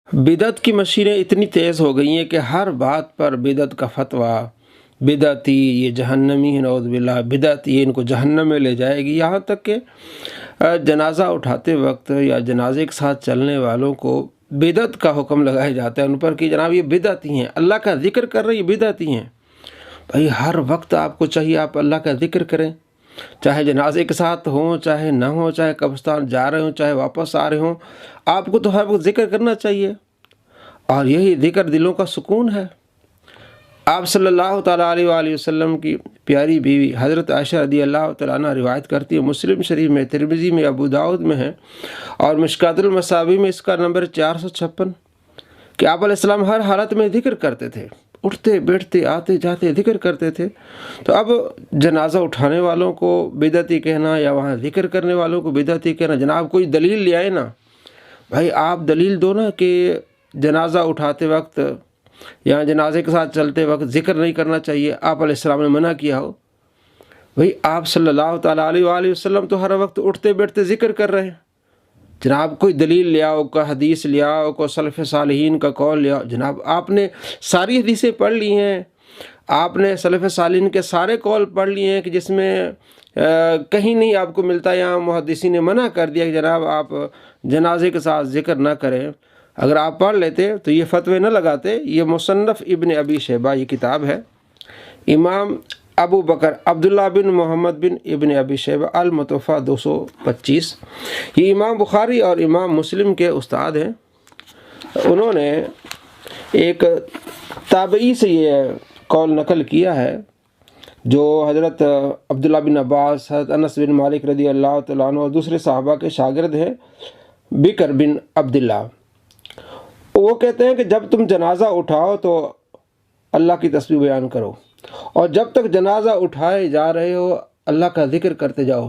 بدعت کی مشینیں اتنی تیز ہو گئی ہیں کہ ہر بات پر بدعت کا فتویٰ، بدعتی یہ جہنمی ہے، نعوذ باللہ، بدعت یہ ان کو جہنم میں لے جائے گی، یہاں تک کہ جنازہ اٹھاتے وقت یا جنازے کے ساتھ چلنے والوں کو بدعت کا حکم لگایا جاتا ہے ان پر کہ جناب یہ بدعتی ہیں، اللہ کا ذکر کر رہے ہیں، یہ بدعتی ہیں۔ بھائی ہر وقت آپ کو چاہیے آپ اللہ کا ذکر کریں، چاہے جنازے کے ساتھ ہوں، چاہے نہ ہوں، چاہے قبرستان جا رہے ہوں، چاہے واپس آ رہے ہوں، آپ کو تو ہر وقت ذکر کرنا چاہیے، اور یہی ذکر دلوں کا سکون ہے۔ آپ صلی اللہ تعالیٰ علیہ وآلہ وسلم کی پیاری بیوی حضرت عائشہ رضی اللہ تعالیٰ عنہ روایت کرتی ہے، مسلم شریف میں، ترمذی میں، ابو داؤد میں ہے، اور مشکوٰۃ المصابیح میں اس کا نمبر 456، کہ آپ علیہ السلام ہر حالت میں ذکر کرتے تھے، اٹھتے بیٹھتے آتے جاتے ذکر کرتے تھے۔ تو اب جنازہ اٹھانے والوں کو بدعتی کہنا یا وہاں ذکر کرنے والوں کو بدعتی کہنا، جناب کوئی دلیل لے آئے نا، بھائی آپ دلیل دو نا کہ جنازہ اٹھاتے وقت یا جنازے کے ساتھ چلتے وقت ذکر نہیں کرنا چاہیے، آپ علیہ السلام نے منع کیا ہو۔ بھائی آپ صلی اللہ تعالیٰ علیہ وآلہ وسلم تو ہر وقت اٹھتے بیٹھتے ذکر کر رہے ہیں، جناب کوئی دلیل لے آؤ، کوئی حدیث لے آؤ، کوئی سلف صالحین کا قول لے آؤ۔ جناب آپ نے ساری حدیثیں پڑھ لی ہیں، آپ نے سلف صالحین کے سارے قول پڑھ لیے ہیں کہ جس میں کہیں نہیں آپ کو ملتا، یہاں محدثین نے منع کر دیا کہ جناب آپ جنازے کے ساتھ ذکر نہ کریں۔ اگر آپ پڑھ لیتے تو یہ فتوے نہ لگاتے۔ یہ مصنف ابن ابی شیبہ یہ کتاب ہے، امام ابو بکر عبداللہ بن محمد بن ابن ابی شیبہ المتوفیٰ 225، یہ امام بخاری اور امام مسلم کے استاد ہیں۔ انہوں نے ایک تابعی سے یہ قول نقل کیا ہے جو حضرت عبداللہ بن عباس، حضرت انس بن مالک رضی اللہ تعالیٰ عنہ اور دوسرے صحابہ کے شاگرد ہیں، بکر بن عبداللہ۔ وہ کہتے ہیں کہ جب تم جنازہ اٹھاؤ تو اللہ کی تسبیح بیان کرو، اور جب تک جنازہ اٹھائے جا رہے ہو اللہ کا ذکر کرتے جاؤ،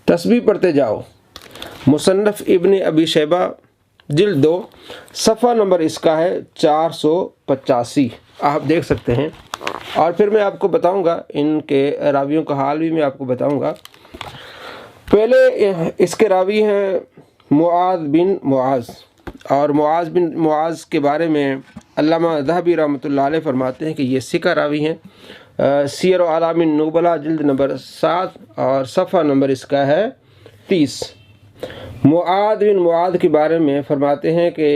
تسبیح پڑھتے جاؤ۔ مصنف ابن ابی شیبہ جلد 2 صفحہ نمبر اس کا ہے 485، آپ دیکھ سکتے ہیں۔ اور پھر میں آپ کو بتاؤں گا ان کے راویوں کا حال بھی میں آپ کو بتاؤں گا۔ پہلے اس کے راوی ہیں معاذ بن معاذ، اور معاذ بن معاذ کے بارے میں علامہ ذہبی رحمۃ اللہ علیہ فرماتے ہیں کہ یہ ثقہ راوی ہیں۔ سیر و اعلام النبلاء جلد نمبر 7 اور صفحہ نمبر اس کا ہے 30۔ معاذ بن معاذ کے بارے میں فرماتے ہیں کہ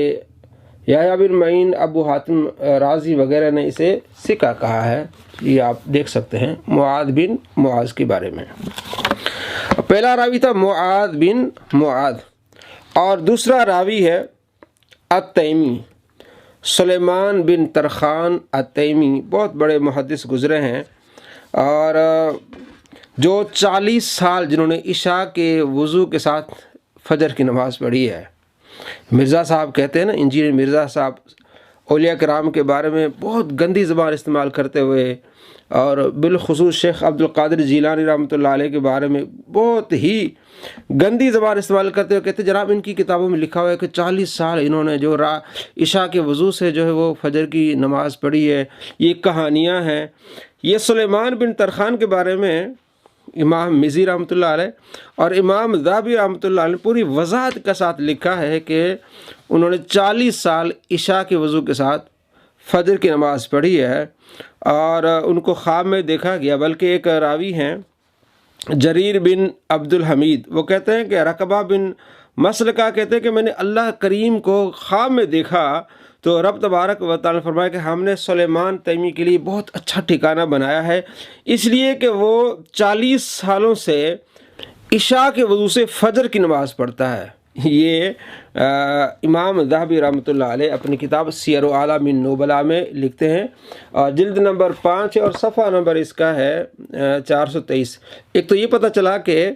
یحییٰ بن معین، ابو حاتم رازی وغیرہ نے اسے ثقہ کہا ہے، یہ آپ دیکھ سکتے ہیں معاذ بن معاذ کے بارے میں۔ پہلا راوی تھا معاذ بن معاذ، اور دوسرا راوی ہے التیمی، سلیمان بن ترخان التیمی، بہت بڑے محدث گزرے ہیں، اور جو 40 سال جنہوں نے عشاء کے وضو کے ساتھ فجر کی نماز پڑھی ہے۔ مرزا صاحب کہتے ہیں نا، انجینئر مرزا صاحب اولیاء کرام کے بارے میں بہت گندی زبان استعمال کرتے ہوئے، اور بالخصوص شیخ عبد القادر جیلانی رحمۃ اللہ علیہ کے بارے میں بہت ہی گندی زبان استعمال کرتے ہوئے کہتے ہیں جناب ان کی کتابوں میں لکھا ہوا ہے کہ 40 سال انہوں نے جو عشاء کے وضو سے جو ہے وہ فجر کی نماز پڑھی ہے، یہ کہانیاں ہیں۔ یہ سلیمان بن ترخان کے بارے میں امام مزی رحمۃ اللہ علیہ اور امام ذہبی رحمۃ اللہ علیہ نے پوری وضاحت کے ساتھ لکھا ہے کہ انہوں نے 40 سال عشاء کے وضو کے ساتھ فجر کی نماز پڑھی ہے، اور ان کو خواب میں دیکھا گیا۔ بلکہ ایک راوی ہیں جریر بن عبد الحمید، وہ کہتے ہیں کہ رقبہ بن مسلکہ کہتے ہیں کہ میں نے اللہ کریم کو خواب میں دیکھا تو رب تبارک و تعالیٰ نے فرمایا کہ ہم نے سلیمان تیمی کے لیے بہت اچھا ٹھکانہ بنایا ہے، اس لیے کہ وہ 40 سالوں سے عشاء کے وضو سے فجر کی نماز پڑھتا ہے۔ یہ امام ذہبی رحمۃ اللہ علیہ اپنی کتاب سیر و اعلام النبلاء میں لکھتے ہیں، اور جلد نمبر 5 اور صفحہ نمبر اس کا ہے 423۔ ایک تو یہ پتہ چلا کہ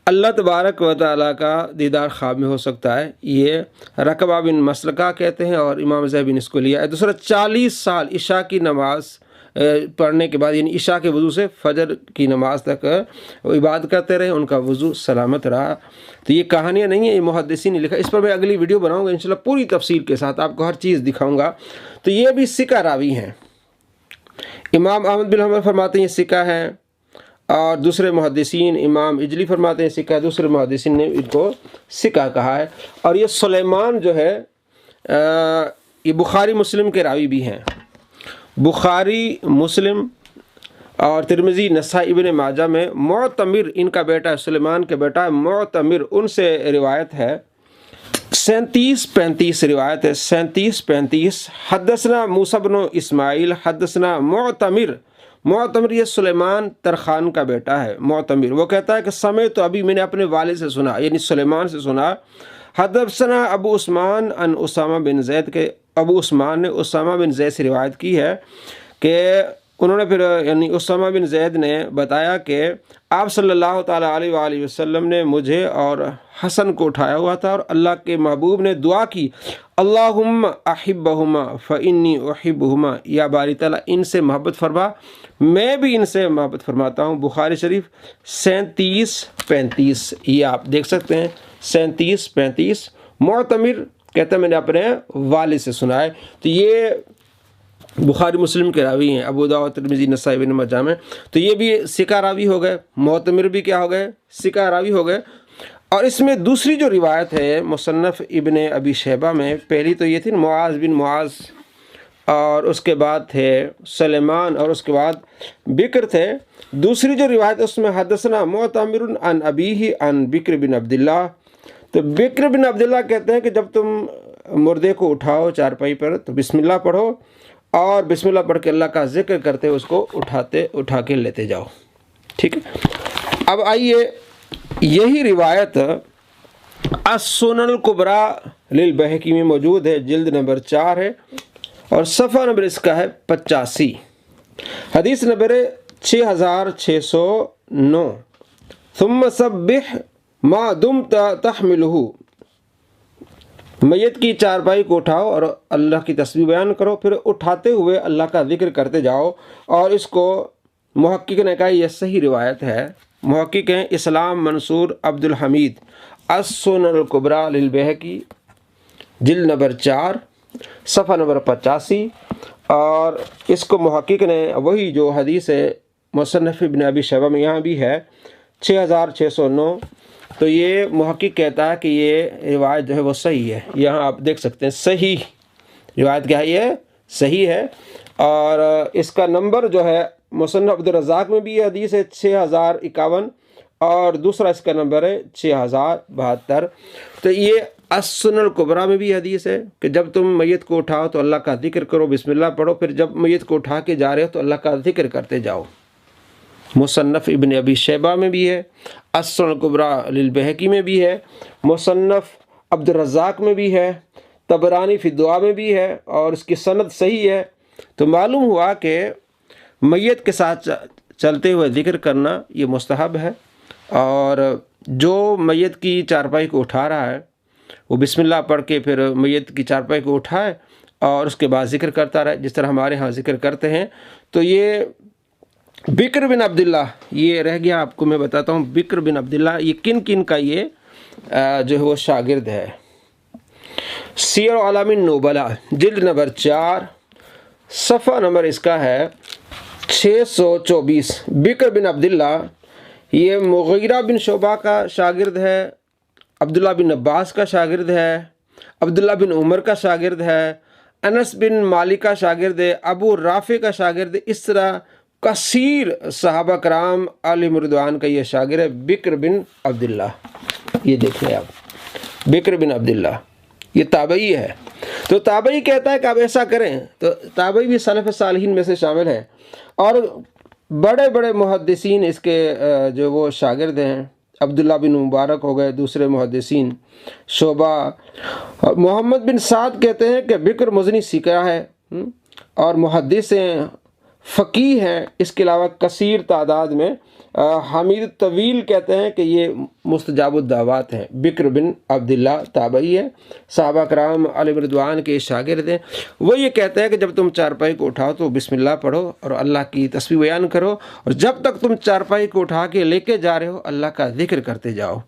اللہ تبارک و تعالیٰ کا دیدار خواب میں ہو سکتا ہے، یہ رقبہ بن مسلکہ کہتے ہیں، اور امام ذہبی نے اس کو لیا ہے۔ دوسرا 40 سال عشاء کی نماز پڑھنے کے بعد، یعنی عشاء کے وضو سے فجر کی نماز تک وہ عبادت کرتے رہے، ان کا وضو سلامت رہا۔ تو یہ کہانیاں نہیں ہیں، یہ محدثین نے لکھا۔ اس پر میں اگلی ویڈیو بناؤں گا انشاءاللہ پوری تفصیل کے ساتھ، آپ کو ہر چیز دکھاؤں گا۔ تو یہ بھی ثقہ راوی ہیں۔ امام احمد بن حنبل فرماتے ہیں یہ ثقہ ہیں، اور دوسرے محدثین امام اجلی فرماتے ہیں ثقہ، دوسرے محدثین نے ان کو ثقہ کہا ہے۔ اور یہ سلیمان جو ہے یہ بخاری مسلم کے راوی بھی ہیں۔ بخاری، مسلم اور ترمذی، نسائی، ابن ماجہ میں معتمر ان کا بیٹا سلیمان کے بیٹا معتمر، ان سے روایت ہے 37-35 روایت ہے، 37-35۔ حدثنا موسیٰ بن اسماعیل حدثنا معتمر، معتمر یہ سلیمان ترخان کا بیٹا ہے معتمر، وہ کہتا ہے کہ سمعت ابھی میں نے اپنے والد سے سنا، یعنی سلیمان سے سنا، حدثنا ابو عثمان عن اسامہ بن زید، کے ابو عثمان نے اسامہ بن زید سے روایت کی ہے کہ انہوں نے پھر یعنی اسامہ بن زید نے بتایا کہ آپ صلی اللہ تعالیٰ علیہ وآلہ وسلم نے مجھے اور حسن کو اٹھایا ہوا تھا، اور اللہ کے محبوب نے دعا کی اللہم احبہما فانی احبہما، یا باری تعالیٰ ان سے محبت فرما، میں بھی ان سے محبت فرماتا ہوں۔ بخاری شریف 37-35، یہ آپ دیکھ سکتے ہیں 37-35۔ معتمر کہتا ہے میں نے اپنے والد سے سنا ہے، تو یہ بخاری مسلم کے راوی ہیں، ابو داؤد، ترمذی، نسائی، ابن ماجہ میں، تو یہ بھی ثقہ راوی ہو گئے، معتمر بھی کیا ہو گئے، ثقہ راوی ہو گئے۔ اور اس میں دوسری جو روایت ہے مصنف ابن ابی شیبہ میں، پہلی تو یہ تھی معاذ بن معاذ، اور اس کے بعد تھے سلیمان، اور اس کے بعد بکر تھے۔ دوسری جو روایت اس میں حدثنا معتمر عن ابیہ عن بکر بن عبداللہ، تو بکر بن عبداللہ کہتے ہیں کہ جب تم مردے کو اٹھاؤ چارپائی پر تو بسم اللہ پڑھو، اور بسم اللہ پڑھ کے اللہ کا ذکر کرتے اس کو اٹھا کے لیتے جاؤ، ٹھیک ہے۔ اب آئیے، یہی روایت السنن الکبریٰ للبیہقی میں موجود ہے، جلد نمبر 4 ہے، اور صفحہ نمبر اس کا ہے 85، حدیث نمبر 6609۔ ثم سبح ما دمت تحملہ، میت کی چارپائی کو اٹھاؤ اور اللہ کی تسبیح بیان کرو، پھر اٹھاتے ہوئے اللہ کا ذکر کرتے جاؤ۔ اور اس کو محقق نے کہا یہ صحیح روایت ہے، محقق ہیں اسلام منصور عبد الحمید، السنن الکبریٰ للبیہقی، جلد نمبر 4 صفحہ نمبر 85، اور اس کو محقق نے وہی جو حدیث ہے مصنف ابن ابی شیبہ میں یہاں بھی ہے 6609، تو یہ محقق کہتا ہے کہ یہ روایت جو ہے وہ صحیح ہے، یہاں آپ دیکھ سکتے ہیں صحیح روایت کیا ہے، یہ صحیح ہے۔ اور اس کا نمبر جو ہے مصنف عبد الرزاق میں بھی یہ حدیث ہے 6051، اور دوسرا اس کا نمبر ہے 6072۔ تو یہ السنن الکبریٰ میں بھی حدیث ہے کہ جب تم میت کو اٹھاؤ تو اللہ کا ذکر کرو، بسم اللہ پڑھو، پھر جب میت کو اٹھا کے جا رہے ہو تو اللہ کا ذکر کرتے جاؤ۔ مصنف ابن ابی شیبہ میں بھی ہے، السنن الکبریٰ للبیہقی میں بھی ہے، مصنف عبد الرزاق میں بھی ہے، طبرانی فی الدعاء میں بھی ہے، اور اس کی سند صحیح ہے۔ تو معلوم ہوا کہ میت کے ساتھ چلتے ہوئے ذکر کرنا یہ مستحب ہے، اور جو میت کی چارپائی کو اٹھا رہا ہے وہ بسم اللہ پڑھ کے پھر میت کی چارپائی کو اٹھائے اور اس کے بعد ذکر کرتا رہے، جس طرح ہمارے ہاں ذکر کرتے ہیں۔ تو یہ بکر بن عبداللہ، یہ رہ گیا آپ کو میں بتاتا ہوں بکر بن عبداللہ یہ کن کن کا یہ جو ہے وہ شاگرد ہے۔ سیر اعلام النبلاء جلد نمبر 4 صفحہ نمبر اس کا ہے 624۔ بکر بن عبداللہ یہ مغیرہ بن شعبہ کا شاگرد ہے، عبداللہ بن عباس کا شاگرد ہے، عبداللہ بن عمر کا شاگرد ہے، انس بن مالک کا شاگرد ہے، ابو رافع کا شاگرد ہے، اس طرح کثیر صحابہ کرام علیہم رضوان کا یہ شاگرد ہے بکر بن عبداللہ۔ یہ دیکھ لیں آپ، بکر بن عبداللہ یہ تابعی ہے۔ تو تابعی کہتا ہے کہ آپ ایسا کریں، تو تابعی بھی سلف صالحین میں سے شامل ہے، اور بڑے بڑے محدثین اس کے جو وہ شاگرد ہیں، عبداللہ بن مبارک ہو گئے، دوسرے محدثین شعبہ، محمد بن سعد کہتے ہیں کہ بکر مزنی سیکھا ہے اور محدث ہیں، فقیہ ہیں، اس کے علاوہ کثیر تعداد میں۔ حمید طویل کہتے ہیں کہ یہ مستجاب الدعوات ہیں۔ بکر بن عبداللہ تابعی ہے، صحابہ کرام علیہ رضوان کے شاگرد ہیں۔ وہ یہ کہتے ہیں کہ جب تم چارپائی کو اٹھاؤ تو بسم اللہ پڑھو اور اللہ کی تسبیح بیان کرو، اور جب تک تم چارپائی کو اٹھا کے لے کے جا رہے ہو اللہ کا ذکر کرتے جاؤ۔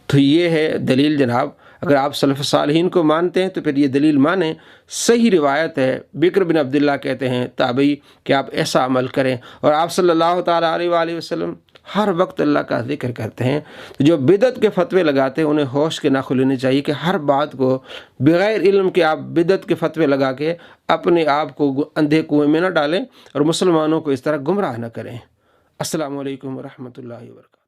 تو یہ ہے دلیل جناب، اگر آپ سلف صالحین کو مانتے ہیں تو پھر یہ دلیل مانیں، صحیح روایت ہے۔ بکر بن عبداللہ کہتے ہیں تابعی کہ آپ ایسا عمل کریں، اور آپ صلی اللہ تعالیٰ علیہ وآلہ وسلم ہر وقت اللہ کا ذکر کرتے ہیں، تو جو بدعت کے فتوے لگاتے ہیں انہیں ہوش کے ناخن لینے چاہیے کہ ہر بات کو بغیر علم کے آپ بدعت کے فتوے لگا کے اپنے آپ کو اندھے کنویں میں نہ ڈالیں اور مسلمانوں کو اس طرح گمراہ نہ کریں۔ السلام علیکم ورحمۃ اللہ وبرکاتہ۔